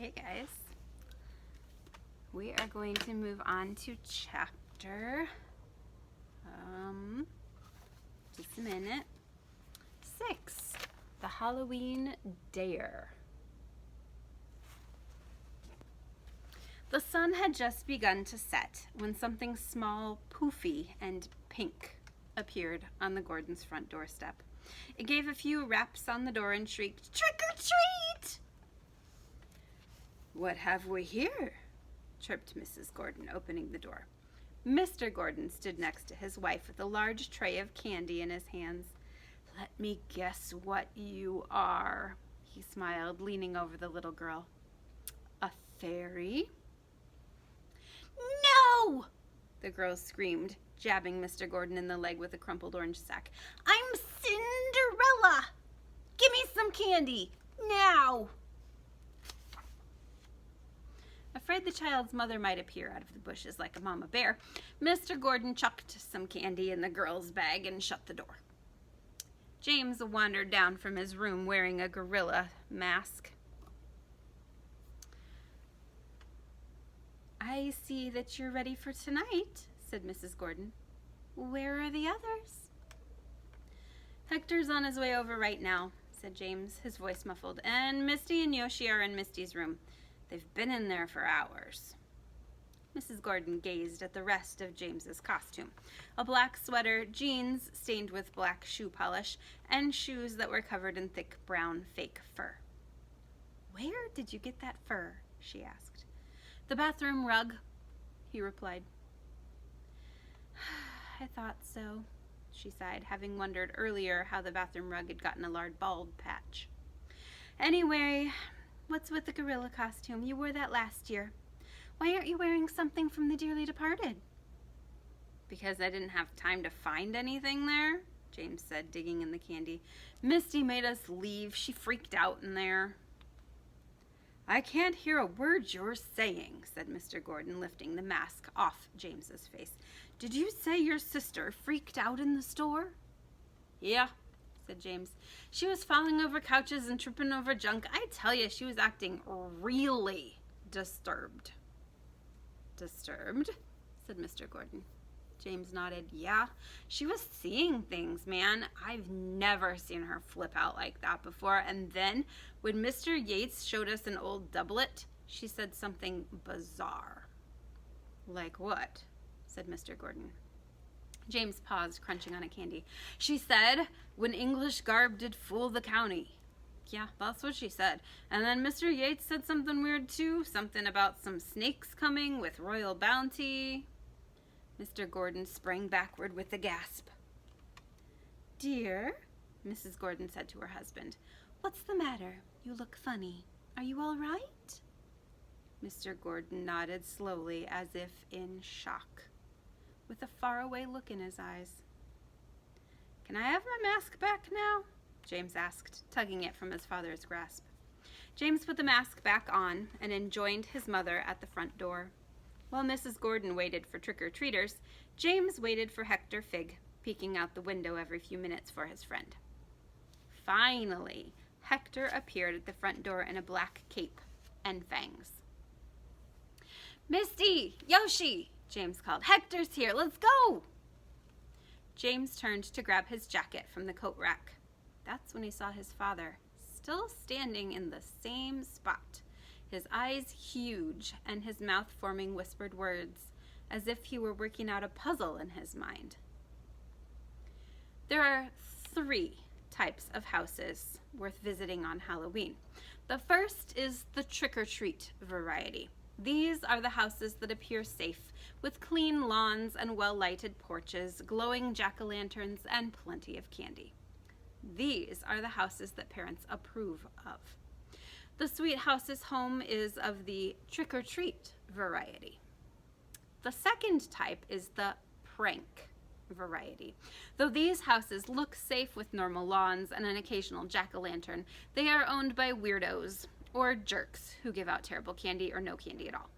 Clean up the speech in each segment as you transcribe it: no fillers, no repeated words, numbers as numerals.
Okay, guys, we are going to move on to chapter, just a minute, 6, the Halloween Dare. The sun had just begun to set when something small, poofy, and pink appeared on the Gordons' front doorstep. It gave a few raps on the door and shrieked, "Trick or treat!" "What have we here?" chirped Mrs. Gordon, opening the door. Mr. Gordon stood next to his wife with a large tray of candy in his hands. "Let me guess what you are," he smiled, leaning over the little girl. "A fairy?" "No!" the girl screamed, jabbing Mr. Gordon in the leg with a crumpled orange sack. "I'm Cinderella! Give me some candy, now!" Afraid the child's mother might appear out of the bushes like a mama bear, Mr. Gordon chucked some candy in the girl's bag and shut the door. James wandered down from his room wearing a gorilla mask. "I see that you're ready for tonight," said Mrs. Gordon. "Where are the others?" "Hector's on his way over right now," said James, his voice muffled, "and Misty and Yoshi are in Misty's room. They've been in there for hours." Mrs. Gordon gazed at the rest of James's costume. A black sweater, jeans stained with black shoe polish, and shoes that were covered in thick brown fake fur. "Where did you get that fur?" she asked. "The bathroom rug," he replied. "I thought so," she sighed, having wondered earlier how the bathroom rug had gotten a large bald patch. "Anyway, what's with the gorilla costume? You wore that last year. Why aren't you wearing something from the dearly departed?" "Because I didn't have time to find anything there," James said, digging in the candy. "Misty made us leave. She freaked out in there." "I can't hear a word you're saying," said Mr. Gordon, lifting the mask off James's face. "Did you say your sister freaked out in the store?" "Yeah," said James. "She was falling over couches and tripping over junk. I tell you, she was acting really disturbed." "Disturbed?" said Mr. Gordon. James nodded. "Yeah, she was seeing things, man. I've never seen her flip out like that before. And then, when Mr. Yates showed us an old doublet, she said something bizarre." "Like what?" said Mr. Gordon. James paused, crunching on a candy. "She said, 'When English garb did fool the county.' Yeah, that's what she said. And then Mr. Yates said something weird too, something about some snakes coming with royal bounty." Mr. Gordon sprang backward with a gasp. "Dear," Mrs. Gordon said to her husband, "what's the matter? You look funny. Are you all right?" Mr. Gordon nodded slowly, as if in shock, with a faraway look in his eyes. "Can I have my mask back now?" James asked, tugging it from his father's grasp. James put the mask back on and enjoined his mother at the front door. While Mrs. Gordon waited for trick-or-treaters, James waited for Hector Fig, peeking out the window every few minutes for his friend. Finally, Hector appeared at the front door in a black cape and fangs. "Misty! Yoshi!" James called. "Hector's here! Let's go!" James turned to grab his jacket from the coat rack. That's when he saw his father, still standing in the same spot, his eyes huge and his mouth forming whispered words, as if he were working out a puzzle in his mind. There are 3 types of houses worth visiting on Halloween. The first is the trick-or-treat variety. These are the houses that appear safe, with clean lawns and well-lighted porches, glowing jack-o'-lanterns, and plenty of candy. These are the houses that parents approve of. The Sweet House's home is of the trick-or-treat variety. The second type is the prank variety. Though these houses look safe with normal lawns and an occasional jack-o'-lantern, they are owned by weirdos or jerks who give out terrible candy or no candy at all.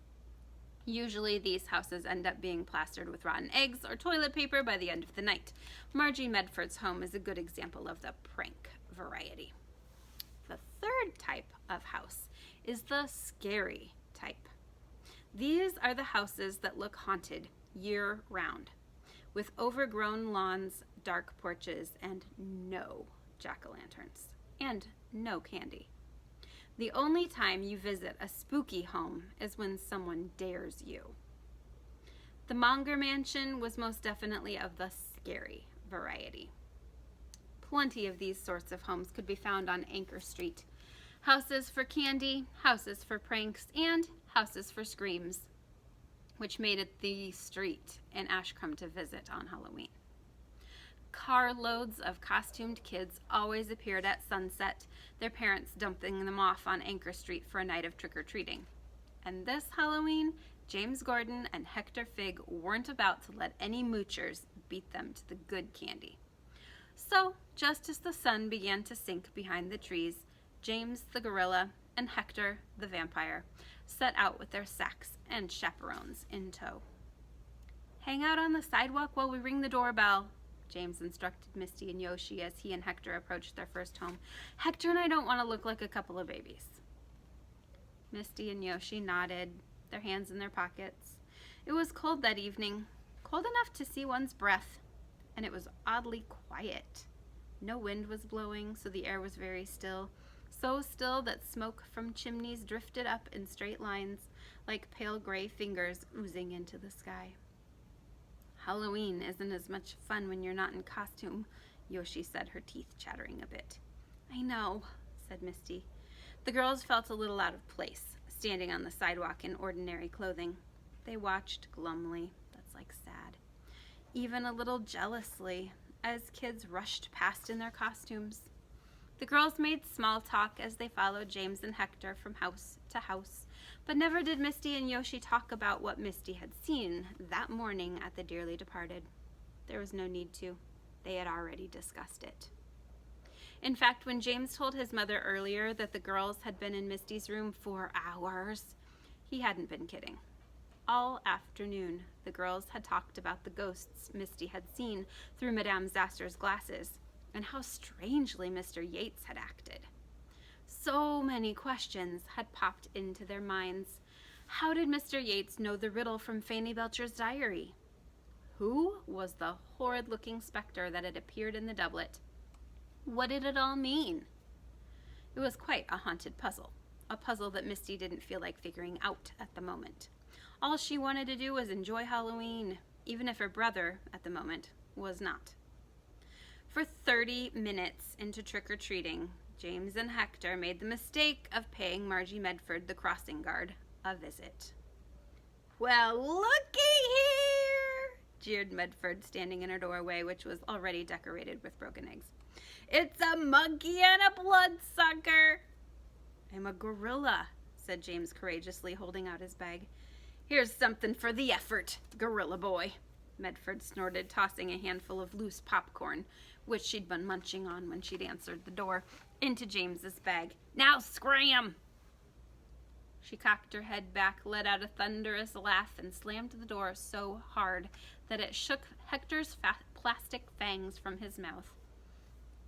Usually these houses end up being plastered with rotten eggs or toilet paper by the end of the night. Margie Medford's home is a good example of the prank variety. The third type of house is the scary type. These are the houses that look haunted year-round, with overgrown lawns, dark porches, and no jack-o'-lanterns, and no candy. The only time you visit a spooky home is when someone dares you. The Monger Mansion was most definitely of the scary variety. Plenty of these sorts of homes could be found on Anchor Street. Houses for candy, houses for pranks, and houses for screams, which made it the street in Ashcombe to visit on Halloween. Carloads of costumed kids always appeared at sunset, their parents dumping them off on Anchor Street for a night of trick-or-treating. And this Halloween, James Gordon and Hector Fig weren't about to let any moochers beat them to the good candy. So, just as the sun began to sink behind the trees, James the gorilla and Hector the vampire set out with their sacks and chaperones in tow. "Hang out on the sidewalk while we ring the doorbell," James instructed Misty and Yoshi as he and Hector approached their first home. "Hector and I don't want to look like a couple of babies." Misty and Yoshi nodded, their hands in their pockets. It was cold that evening, cold enough to see one's breath, and it was oddly quiet. No wind was blowing, so the air was very still, so still that smoke from chimneys drifted up in straight lines, like pale gray fingers oozing into the sky. "Halloween isn't as much fun when you're not in costume," Yoshi said, her teeth chattering a bit. "I know," said Misty. The girls felt a little out of place, standing on the sidewalk in ordinary clothing. They watched glumly, that's like sad, even a little jealously, as kids rushed past in their costumes. The girls made small talk as they followed James and Hector from house to house, but never did Misty and Yoshi talk about what Misty had seen that morning at the dearly departed. There was no need to. They had already discussed it. In fact, when James told his mother earlier that the girls had been in Misty's room for hours, he hadn't been kidding. All afternoon, the girls had talked about the ghosts Misty had seen through Madame Zaster's glasses, and how strangely Mr. Yates had acted. So many questions had popped into their minds. How did Mr. Yates know the riddle from Fanny Belcher's diary? Who was the horrid-looking specter that had appeared in the doublet? What did it all mean? It was quite a haunted puzzle, a puzzle that Misty didn't feel like figuring out at the moment. All she wanted to do was enjoy Halloween, even if her brother, at the moment, was not. For 30 minutes into trick-or-treating, James and Hector made the mistake of paying Margie Medford, the crossing guard, a visit. "Well, looky here," jeered Medford, standing in her doorway, which was already decorated with broken eggs. "It's a monkey and a bloodsucker." "I'm a gorilla," said James courageously, holding out his bag. "Here's something for the effort, gorilla boy," Medford snorted, tossing a handful of loose popcorn, which she'd been munching on when she'd answered the door, into James's bag. "Now scram!" She cocked her head back, let out a thunderous laugh, and slammed the door so hard that it shook Hector's plastic fangs from his mouth.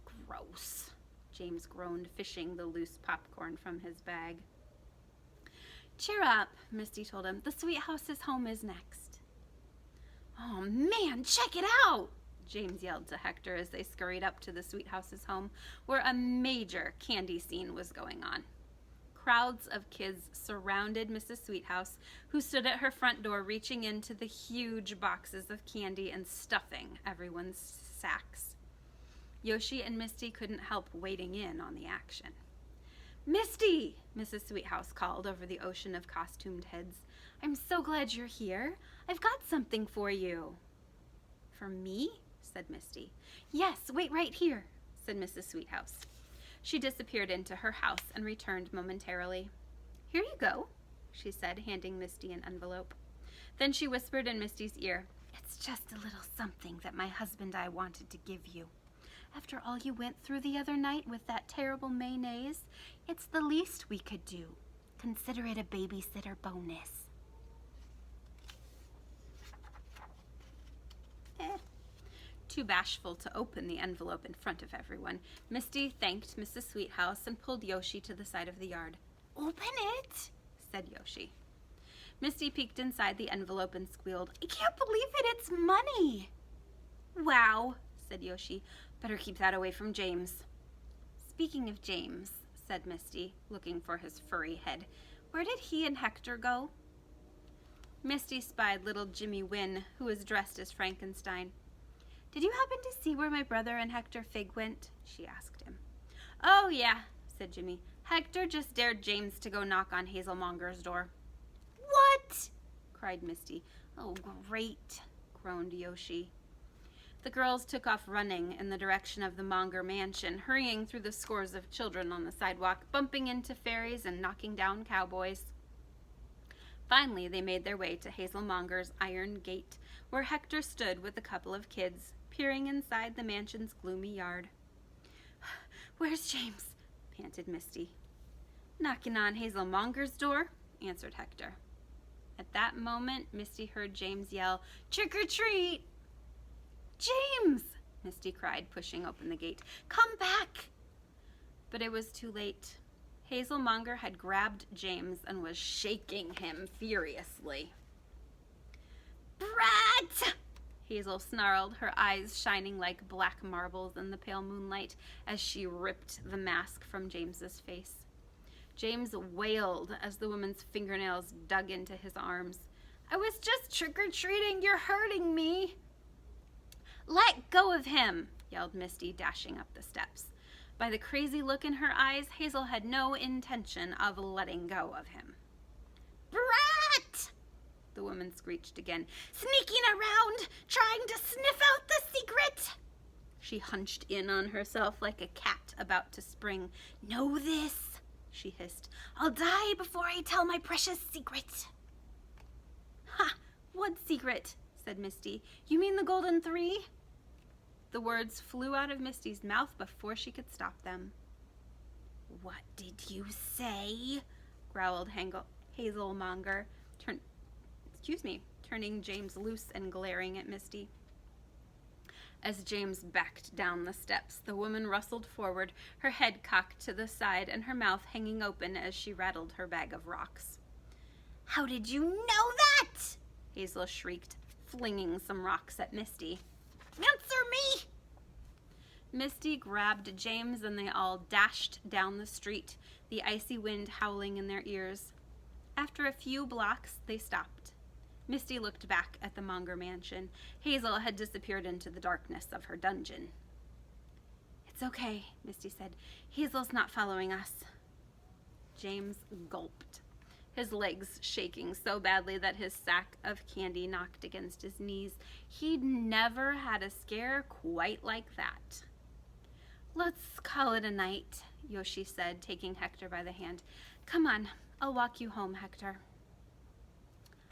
"Gross," James groaned, fishing the loose popcorn from his bag. "Cheer up," Misty told him. "The Sweet House's home is next." "Oh man, check it out!" James yelled to Hector as they scurried up to the Sweet House's home, where a major candy scene was going on. Crowds of kids surrounded Mrs. Sweethouse, who stood at her front door reaching into the huge boxes of candy and stuffing everyone's sacks. Yoshi and Misty couldn't help wading in on the action. "Misty!" Mrs. Sweethouse called over the ocean of costumed heads. "I'm so glad you're here. I've got something for you." "For me?" said Misty. "Yes, wait right here," said Mrs. Sweethouse. She disappeared into her house and returned momentarily. "Here you go," she said, handing Misty an envelope. Then she whispered in Misty's ear, "It's just a little something that my husband and I wanted to give you. After all you went through the other night with that terrible mayonnaise, it's the least we could do. Consider it a babysitter bonus." Too bashful to open the envelope in front of everyone, Misty thanked Mrs. Sweethouse and pulled Yoshi to the side of the yard. Open it, said Yoshi. Misty peeked inside the envelope and squealed, I can't believe it, it's money. Wow, said Yoshi. Better keep that away from James. Speaking of James, said Misty, looking for his furry head, where did he and Hector go? Misty spied little Jimmy Wynn, who was dressed as Frankenstein. Did you happen to see where my brother and Hector Fig went? She asked him. Oh, yeah, said Jimmy. Hector just dared James to go knock on Hazelmonger's door. What? Cried Misty. Oh, great, groaned Yoshi. The girls took off running in the direction of the Monger mansion, hurrying through the scores of children on the sidewalk, bumping into fairies and knocking down cowboys. Finally, they made their way to Hazelmonger's iron gate, where Hector stood with a couple of kids, peering inside the mansion's gloomy yard. Where's James? Panted Misty. Knocking on Hazelmonger's door, answered Hector. At that moment, Misty heard James yell, Trick or treat! James! Misty cried, pushing open the gate. Come back! But it was too late. Hazelmonger had grabbed James and was shaking him furiously. Brat! Hazel snarled, her eyes shining like black marbles in the pale moonlight as she ripped the mask from James's face. James wailed as the woman's fingernails dug into his arms. I was just trick-or-treating, you're hurting me. Let go of him, yelled Misty, dashing up the steps. By the crazy look in her eyes, Hazel had no intention of letting go of him. Brat! The woman screeched again. Sneaking around, trying to sniff out the secret! She hunched in on herself like a cat about to spring. Know this, she hissed. I'll die before I tell my precious secret. Ha! What secret? Said Misty. You mean the Golden Three? The words flew out of Misty's mouth before she could stop them. What did you say? Growled Hazelmonger, turning James loose and glaring at Misty. As James backed down the steps, the woman rustled forward, her head cocked to the side and her mouth hanging open as she rattled her bag of rocks. How did you know that? Hazel shrieked, flinging some rocks at Misty. Answer me! Misty grabbed James and they all dashed down the street, the icy wind howling in their ears. After a few blocks, they stopped. Misty looked back at the Monger mansion. Hazel had disappeared into the darkness of her dungeon. It's okay, Misty said. Hazel's not following us. James gulped, his legs shaking so badly that his sack of candy knocked against his knees. He'd never had a scare quite like that. Let's call it a night, Yoshi said, taking Hector by the hand. Come on, I'll walk you home, Hector.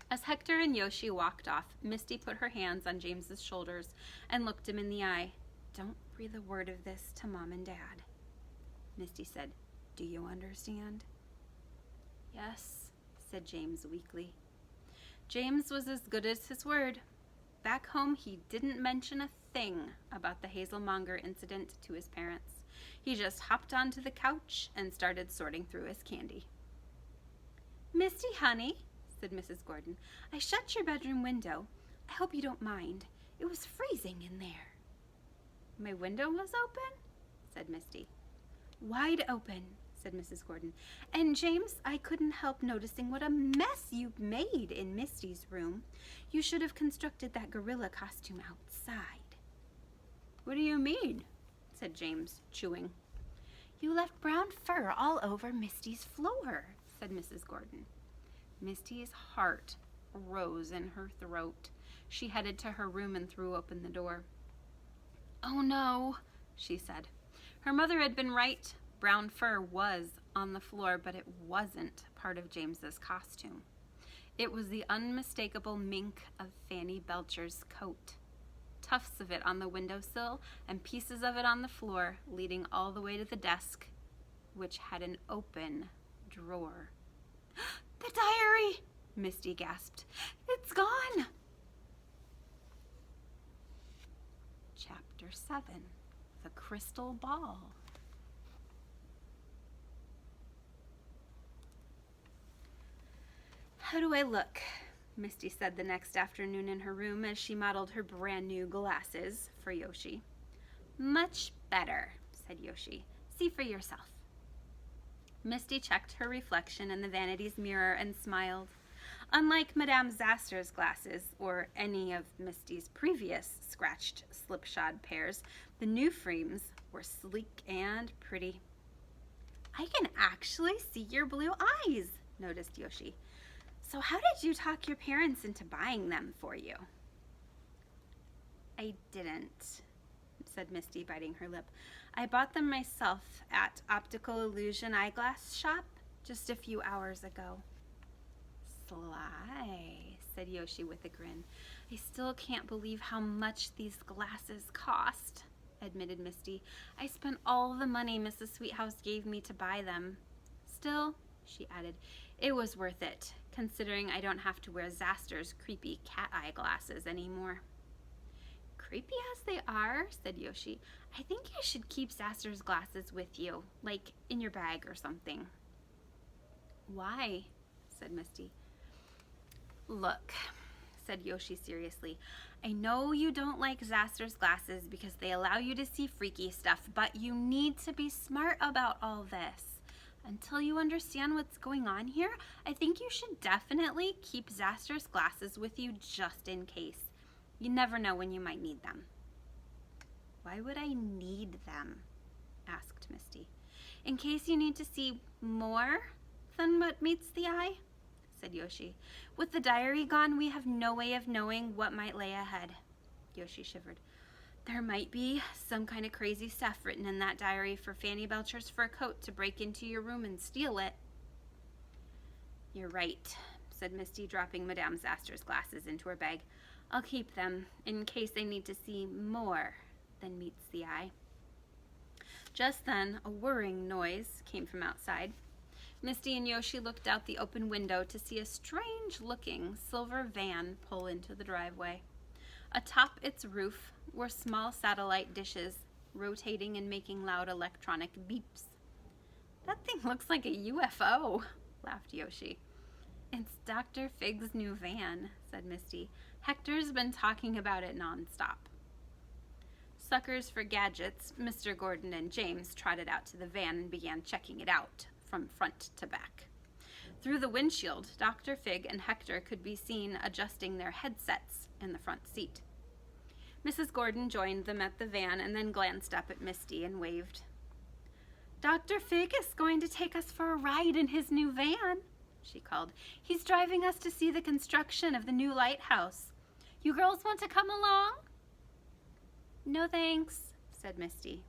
As Hector and Yoshi walked off, Misty put her hands on James's shoulders and looked him in the eye. Don't breathe a word of this to Mom and Dad. Misty said, do you understand? Yes, said James weakly. James was as good as his word. Back home, he didn't mention a thing about the Hazelmonger incident to his parents. He just hopped onto the couch and started sorting through his candy. Misty, honey, said Mrs. Gordon, I shut your bedroom window. I hope you don't mind. It was freezing in there. My window was open, said Misty. Wide open, said Mrs. Gordon. And James, I couldn't help noticing what a mess you've made in Misty's room. You should have constructed that gorilla costume outside. What do you mean? Said James, chewing. You left brown fur all over Misty's floor, said Mrs. Gordon. Misty's heart rose in her throat. She headed to her room and threw open the door. Oh no, she said. Her mother had been right. Brown fur was on the floor, but it wasn't part of James's costume. It was the unmistakable mink of Fanny Belcher's coat. Tufts of it on the windowsill and pieces of it on the floor, leading all the way to the desk, which had an open drawer. The diary! Misty gasped. It's gone! Chapter 7. The Crystal Ball. How do I look? Misty said the next afternoon in her room as she modeled her brand new glasses for Yoshi. Much better, said Yoshi. See for yourself. Misty checked her reflection in the vanity's mirror and smiled. Unlike Madame Zaster's glasses, or any of Misty's previous scratched slipshod pairs, the new frames were sleek and pretty. I can actually see your blue eyes, noticed Yoshi. So how did you talk your parents into buying them for you? I didn't, said Misty, biting her lip. I bought them myself at Optical Illusion Eyeglass Shop just a few hours ago. Sly, said Yoshi with a grin. I still can't believe how much these glasses cost, admitted Misty. I spent all the money Mrs. Sweethouse gave me to buy them. Still, she added, it was worth it, considering I don't have to wear Zaster's creepy cat eye glasses anymore. Creepy as they are, said Yoshi, I think you should keep Zaster's glasses with you, like in your bag or something. Why? Said Misty. Look, said Yoshi seriously, I know you don't like Zaster's glasses because they allow you to see freaky stuff, but you need to be smart about all this. Until you understand what's going on here, I think you should definitely keep Zaster's glasses with you just in case. You never know when you might need them. Why would I need them? Asked Misty. In case you need to see more than what meets the eye, said Yoshi. With the diary gone, we have no way of knowing what might lay ahead. Yoshi shivered. There might be some kind of crazy stuff written in that diary for Fanny Belcher's fur coat to break into your room and steal it. You're right, said Misty, dropping Madame Zaster's glasses into her bag. I'll keep them in case they need to see more than meets the eye. Just then, a whirring noise came from outside. Misty and Yoshi looked out the open window to see a strange-looking silver van pull into the driveway. Atop its roof were small satellite dishes, rotating and making loud electronic beeps. That thing looks like a UFO, laughed Yoshi. It's Dr. Fig's new van, said Misty. Hector's been talking about it nonstop. Suckers for gadgets, Mr. Gordon and James trotted out to the van and began checking it out from front to back. Through the windshield, Dr. Fig and Hector could be seen adjusting their headsets in the front seat. Mrs. Gordon joined them at the van and then glanced up at Misty and waved. Dr. Fig is going to take us for a ride in his new van, she called. He's driving us to see the construction of the new lighthouse. You girls want to come along? No thanks, said Misty.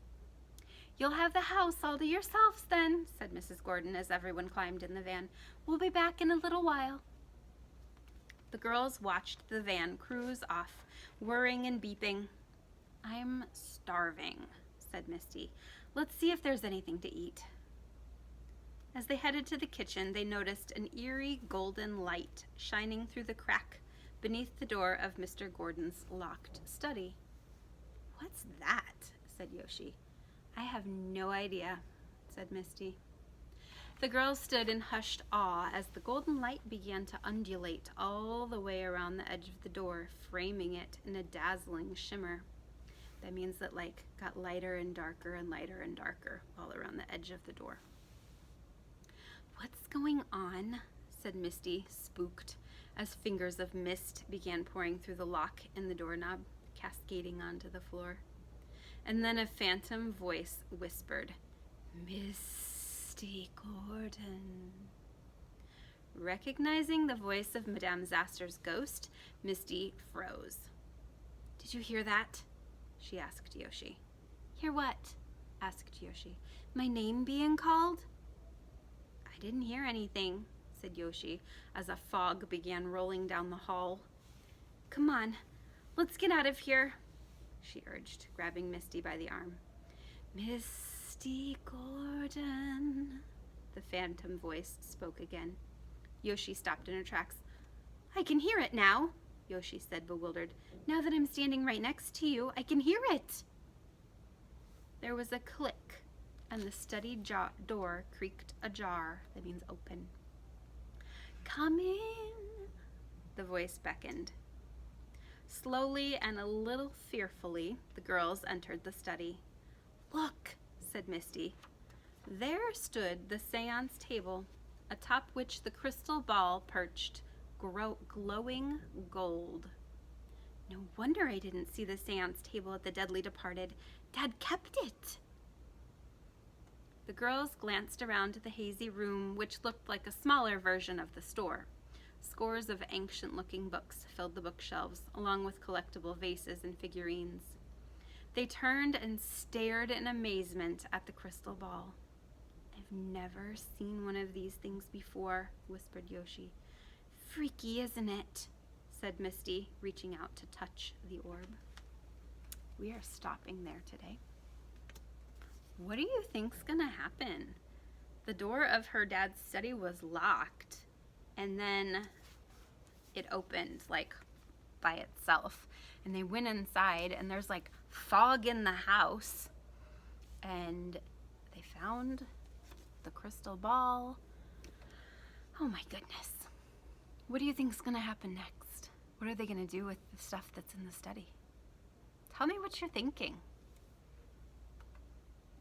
You'll have the house all to yourselves then, said Mrs. Gordon as everyone climbed in the van. We'll be back in a little while. The girls watched the van cruise off, whirring and beeping. I'm starving, said Misty. Let's see if there's anything to eat. As they headed to the kitchen, they noticed an eerie golden light shining through the crack beneath the door of Mr. Gordon's locked study. What's that? Said Yoshi. I have no idea, said Misty. The girls stood in hushed awe as the golden light began to undulate all the way around the edge of the door, framing it in a dazzling shimmer. That means that light got lighter and darker all around the edge of the door. What's going on? Said Misty, spooked, as fingers of mist began pouring through the lock in the doorknob, cascading onto the floor. And then a phantom voice whispered, Misty Gordon. Recognizing the voice of Madame Zaster's ghost, Misty froze. Did you hear that? She asked Yoshi. Hear what? Asked Yoshi. My name being called? I didn't hear anything, said Yoshi, as a fog began rolling down the hall. Come on, let's get out of here, she urged, grabbing Misty by the arm. Misty Gordon, the phantom voice spoke again. Yoshi stopped in her tracks. I can hear it now, Yoshi said, bewildered. Now that I'm standing right next to you, I can hear it. There was a click, and the study door creaked ajar. That means open. Come in, the voice beckoned. Slowly and a little fearfully, the girls entered the study. "Look," said Misty. There stood the seance table, atop which the crystal ball perched, glowing gold. "No wonder I didn't see the seance table at the Deadly Departed. Dad kept it." The girls glanced around the hazy room, which looked like a smaller version of the store. Scores of ancient-looking books filled the bookshelves, along with collectible vases and figurines. They turned and stared in amazement at the crystal ball. "I've never seen one of these things before," whispered Yoshi. "Freaky, isn't it?" said Misty, reaching out to touch the orb. We are stopping there today. What do you think's gonna happen? The door of her dad's study was locked, and then it opened like by itself, and they went inside, and there's like fog in the house, and they found the crystal ball. Oh my goodness. What do you think's gonna happen next? What are they gonna do with the stuff that's in the study? Tell me what you're thinking.